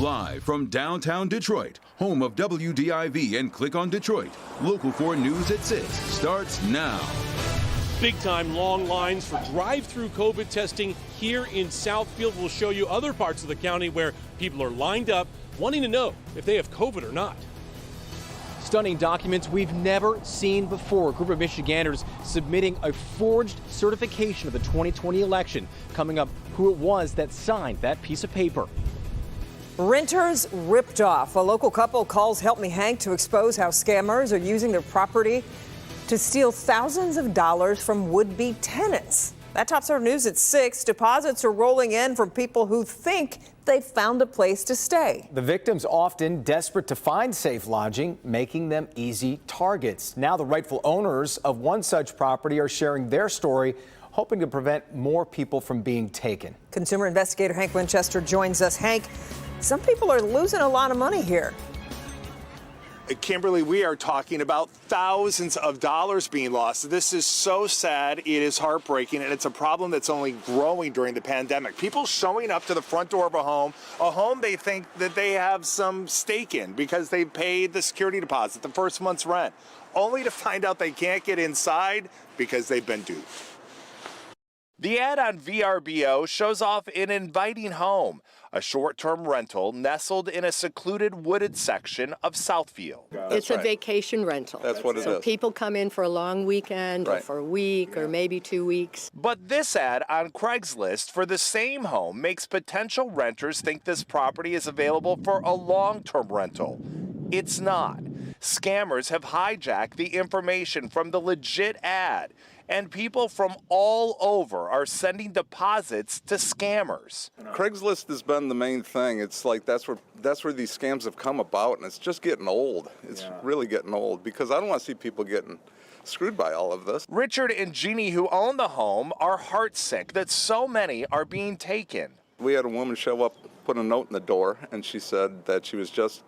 Live from downtown Detroit, home of WDIV and Click on Detroit, Local 4 News at 6 starts now. Big-time long lines for drive-through COVID testing here in Southfield. We'll show you other parts of the county where people are lined up wanting to know if they have COVID or not. Stunning documents we've never seen before. A group of Michiganders submitting a forged certification of the 2020 election, coming up who it was that signed that piece of paper. Renters ripped off. A local couple calls Help Me Hank to expose how scammers are using their property to steal thousands of dollars from would-be tenants. That tops our news at 6. Deposits are rolling in from people who think they've found a place to stay. The victims often desperate to find safe lodging, making them easy targets. Now the rightful owners of one such property are sharing their story, hoping to prevent more people from being taken. Consumer investigator Hank Winchester joins us. Hank, some people are losing a lot of money here. Kimberly, we are talking about thousands of dollars being lost. This is so sad. It is heartbreaking, and it's a problem that's only growing during the pandemic. People showing up to the front door of a home they think that they have some stake in because they paid the security deposit, the first month's rent, only to find out they can't get inside because they've been duped. The ad on VRBO shows off an inviting home, a short-term rental nestled in a secluded wooded section of Southfield. It's a vacation rental. That's what it is. So people come in for a long weekend or for a week or maybe 2 weeks. But this ad on Craigslist for the same home makes potential renters think this property is available for a long-term rental. It's not. Scammers have hijacked the information from the legit ad, and people from all over are sending deposits to scammers. Craigslist has been the main thing. It's like that's where these scams have come about, and it's just getting old. It's really getting old because I don't want to see people getting screwed by all of this. Richard and Jeannie, who own the home, are heartsick that so many are being taken. We had a woman show up, put a note in the door, and she said that she was just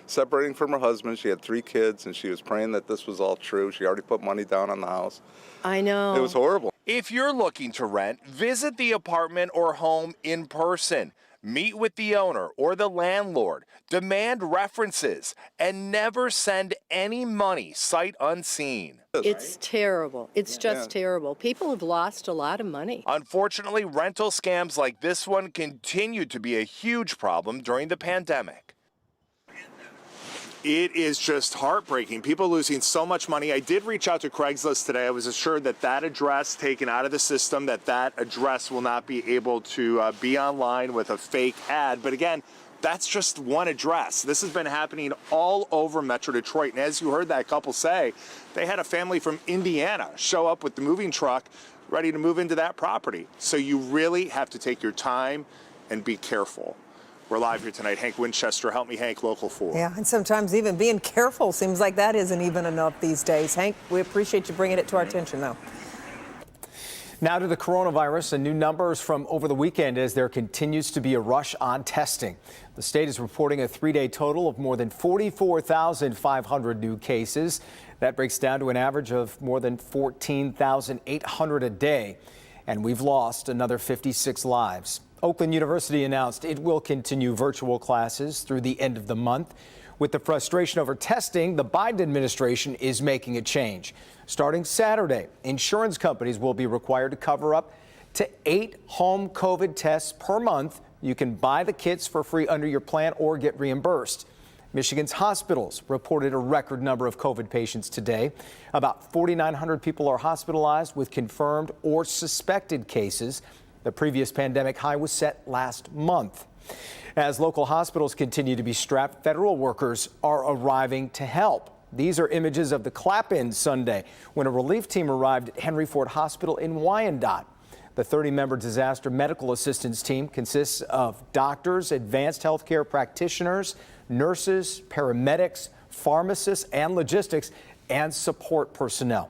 separating from her husband. She had 3 kids, and she was praying that this was all true. She already put money down on the house. I know. It was horrible. If you're looking to rent, visit the apartment or home in person. Meet with the owner or the landlord. Demand references and never send any money sight unseen. It's terrible. It's just terrible. People have lost a lot of money. Unfortunately, rental scams like this one continue to be a huge problem during the pandemic. It is just heartbreaking. People losing so much money. I did reach out to Craigslist today. I was assured that that address taken out of the system, that address will not be able to be online with a fake ad. But again, that's just one address. This has been happening all over Metro Detroit. And as you heard that couple say, they had a family from Indiana show up with the moving truck ready to move into that property. So you really have to take your time and be careful. We're live here tonight. Hank Winchester, Help Me Hank, Local 4. Yeah, and sometimes even being careful seems like that isn't even enough these days. Hank, we appreciate you bringing it to our attention, though. Now to the coronavirus and new numbers from over the weekend as there continues to be a rush on testing. The state is reporting a 3-day total of more than 44,500 new cases. That breaks down to an average of more than 14,800 a day. And we've lost another 56 lives. Oakland University announced it will continue virtual classes through the end of the month. With the frustration over testing, the Biden administration is making a change. Starting Saturday, insurance companies will be required to cover up to 8 home COVID tests per month. You can buy the kits for free under your plan or get reimbursed. Michigan's hospitals reported a record number of COVID patients today. About 4,900 people are hospitalized with confirmed or suspected cases. The previous pandemic high was set last month. As local hospitals continue to be strapped, federal workers are arriving to help. These are images of the clap-in Sunday when a relief team arrived at Henry Ford Hospital in Wyandotte. The 30-member disaster medical assistance team consists of doctors, advanced healthcare practitioners, nurses, paramedics, pharmacists, and logistics, and support personnel.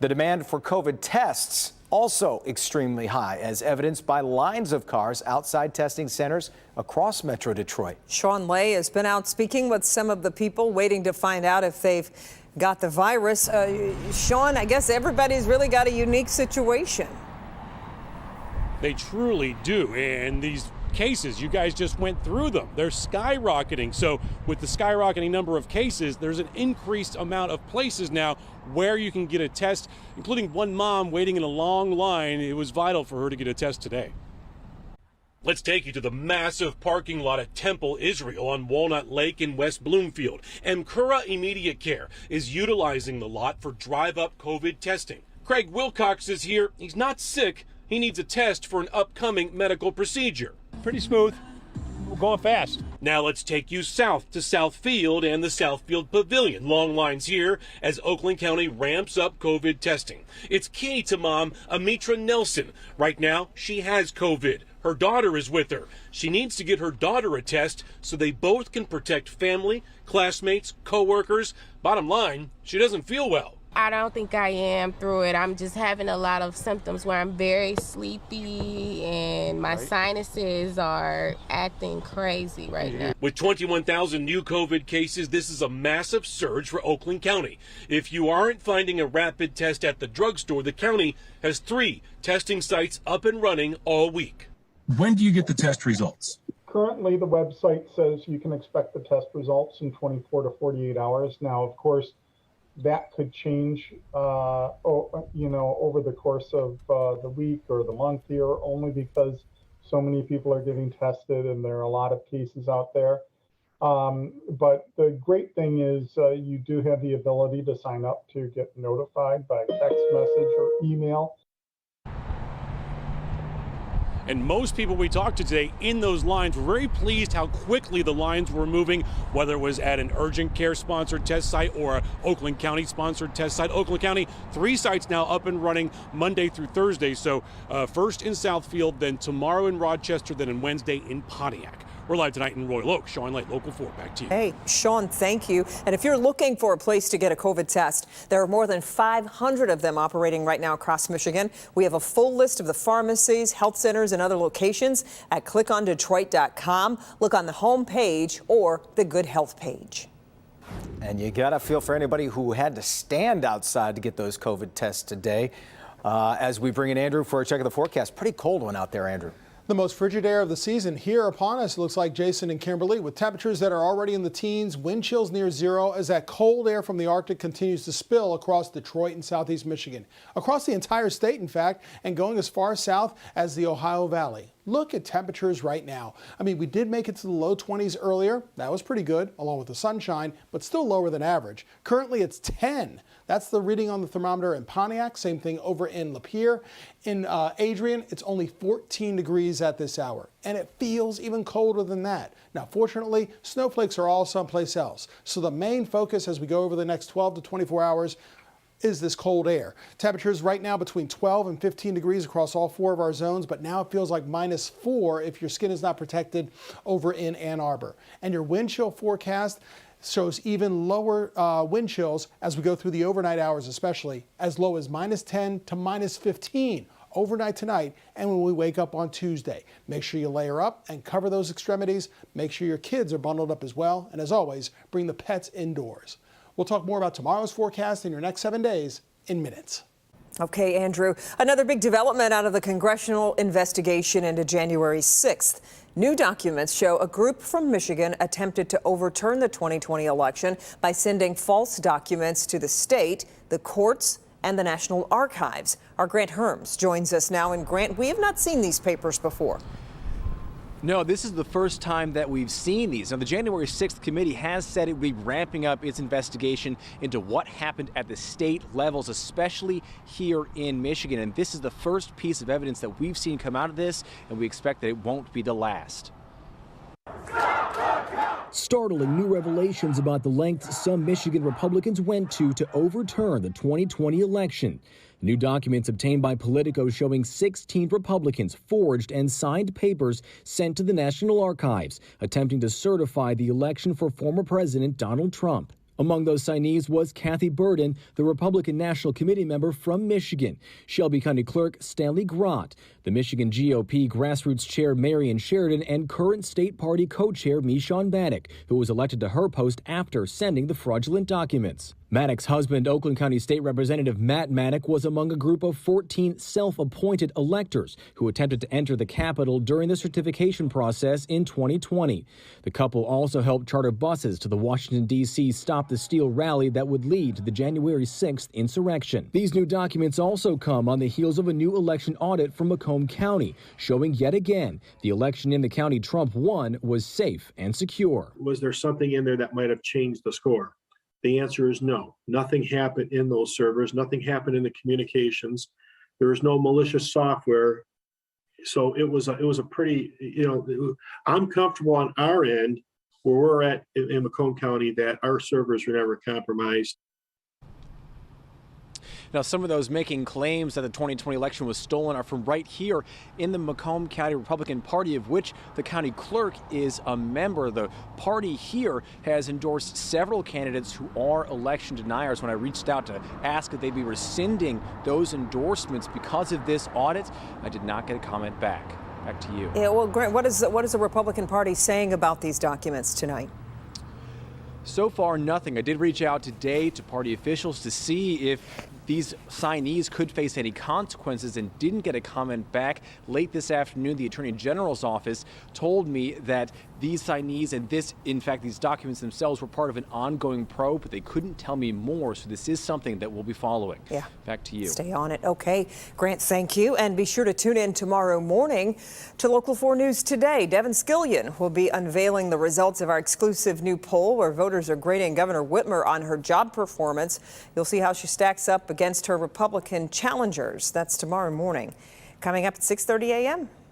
The demand for COVID tests also extremely high, as evidenced by lines of cars outside testing centers across Metro Detroit. Sean Lay has been out speaking with some of the people waiting to find out if they've got the virus. Sean, I guess everybody's really got a unique situation. They truly do, and these cases. You guys just went through them. They're skyrocketing. So with the skyrocketing number of cases, there's an increased amount of places now where you can get a test, including one mom waiting in a long line. It was vital for her to get a test today. Let's take you to the massive parking lot at Temple Israel on Walnut Lake in West Bloomfield. Emcura Immediate Care is utilizing the lot for drive-up COVID testing. Craig Wilcox is here. He's not sick. He needs a test for an upcoming medical procedure. Pretty smooth. We're going fast. Now let's take you south to Southfield and the Southfield Pavilion. Long lines here as Oakland County ramps up COVID testing. It's key to mom Amitra Nelson. Right now, she has COVID. Her daughter is with her. She needs to get her daughter a test so they both can protect family, classmates, co-workers. Bottom line, she doesn't feel well. I don't think I am through it. I'm just having a lot of symptoms where I'm very sleepy and my sinuses are acting crazy right now. With 21,000 new COVID cases, this is a massive surge for Oakland County. If you aren't finding a rapid test at the drugstore, the county has 3 testing sites up and running all week. When do you get the test results? Currently, the website says you can expect the test results in 24 to 48 hours. Now, of course, that could change, over the course of the week or the month here, only because so many people are getting tested and there are a lot of cases out there. But the great thing is you do have the ability to sign up to get notified by text message or email. And most people we talked to today in those lines were very pleased how quickly the lines were moving, whether it was at an urgent care sponsored test site or an Oakland County sponsored test site. Oakland County, 3 sites now up and running Monday through Thursday. So first in Southfield, then tomorrow in Rochester, then on Wednesday in Pontiac. We're live tonight in Royal Oak. Sean Light, Local 4, back to you. Hey, Sean, thank you. And if you're looking for a place to get a COVID test, there are more than 500 of them operating right now across Michigan. We have a full list of the pharmacies, health centers, and other locations at clickondetroit.com. Look on the home page or the Good Health page. And you got to feel for anybody who had to stand outside to get those COVID tests today. As we bring in Andrew for a check of the forecast. Pretty cold one out there, Andrew. The most frigid air of the season here upon us, looks like, Jason and Kimberly, with temperatures that are already in the teens, wind chills near 0 as that cold air from the Arctic continues to spill across Detroit and southeast Michigan, across the entire state, in fact, and going as far south as the Ohio Valley. Look at temperatures right now. I mean, we did make it to the low 20s earlier. That was pretty good, along with the sunshine, but still lower than average. Currently, it's 10. That's the reading on the thermometer in Pontiac. Same thing over in Lapeer. In Adrian, it's only 14 degrees at this hour, and it feels even colder than that. Now, fortunately, snowflakes are all someplace else. So the main focus as we go over the next 12 to 24 hours is this cold air. Temperatures right now between 12 and 15 degrees across all 4 of our zones, but now it feels like -4 if your skin is not protected over in Ann Arbor. And your wind chill forecast shows even lower wind chills as we go through the overnight hours, especially as low as -10 to -15 overnight tonight and when we wake up on Tuesday. Make sure you layer up and cover those extremities. Make sure your kids are bundled up as well. And as always, bring the pets indoors. We'll talk more about tomorrow's forecast in your next 7 days in minutes. Okay, Andrew. Another big development out of the congressional investigation into January 6th. New documents show a group from Michigan attempted to overturn the 2020 election by sending false documents to the state, the courts, and the National Archives. Our Grant Herms joins us now. And Grant, we have not seen these papers before. No, this is the first time that we've seen these. Now, the January 6th committee has said it will be ramping up its investigation into what happened at the state levels, especially here in Michigan. And this is the first piece of evidence that we've seen come out of this, and we expect that it won't be the last. Startling new revelations about the lengths some Michigan Republicans went to overturn the 2020 election. New documents obtained by Politico showing 16 Republicans forged and signed papers sent to the National Archives, attempting to certify the election for former President Donald Trump. Among those signees was Kathy Burden, the Republican National Committee member from Michigan, Shelby County Clerk Stanley Grott, the Michigan GOP Grassroots Chair Marion Sheridan, and current state party co-chair Meshawn Bannock, who was elected to her post after sending the fraudulent documents. Maddock's husband, Oakland County State Representative Matt Maddock, was among a group of 14 self-appointed electors who attempted to enter the Capitol during the certification process in 2020. The couple also helped charter buses to the Washington, D.C. Stop the Steal rally that would lead to the January 6th insurrection. These new documents also come on the heels of a new election audit from Macomb County, showing yet again the election in the county Trump won was safe and secure. Was there something in there that might have changed the score? The answer is no. Nothing happened in those servers. Nothing happened in the communications. There was no malicious software. So it was a pretty, I'm comfortable on our end where we're at in Macomb County that our servers were never compromised. Now, some of those making claims that the 2020 election was stolen are from right here in the Macomb County Republican Party, of which the county clerk is a member. The party here has endorsed several candidates who are election deniers. When I reached out to ask if they'd be rescinding those endorsements because of this audit, I did not get a comment back. Back to you. Yeah, well, Grant, what is the Republican Party saying about these documents tonight? So far, nothing. I did reach out today to party officials to see if these signees could face any consequences and didn't get a comment back. Late this afternoon, the Attorney General's office told me that these signees and these documents themselves were part of an ongoing probe, but they couldn't tell me more. So this is something that we'll be following. Yeah. Back to you. Stay on it. Okay. Grant, thank you. And be sure to tune in tomorrow morning to Local 4 News Today. Devin Skillion will be unveiling the results of our exclusive new poll where voters are grading Governor Whitmer on her job performance. You'll see how she stacks up against her Republican challengers. That's tomorrow morning. Coming up at 6:30 a.m.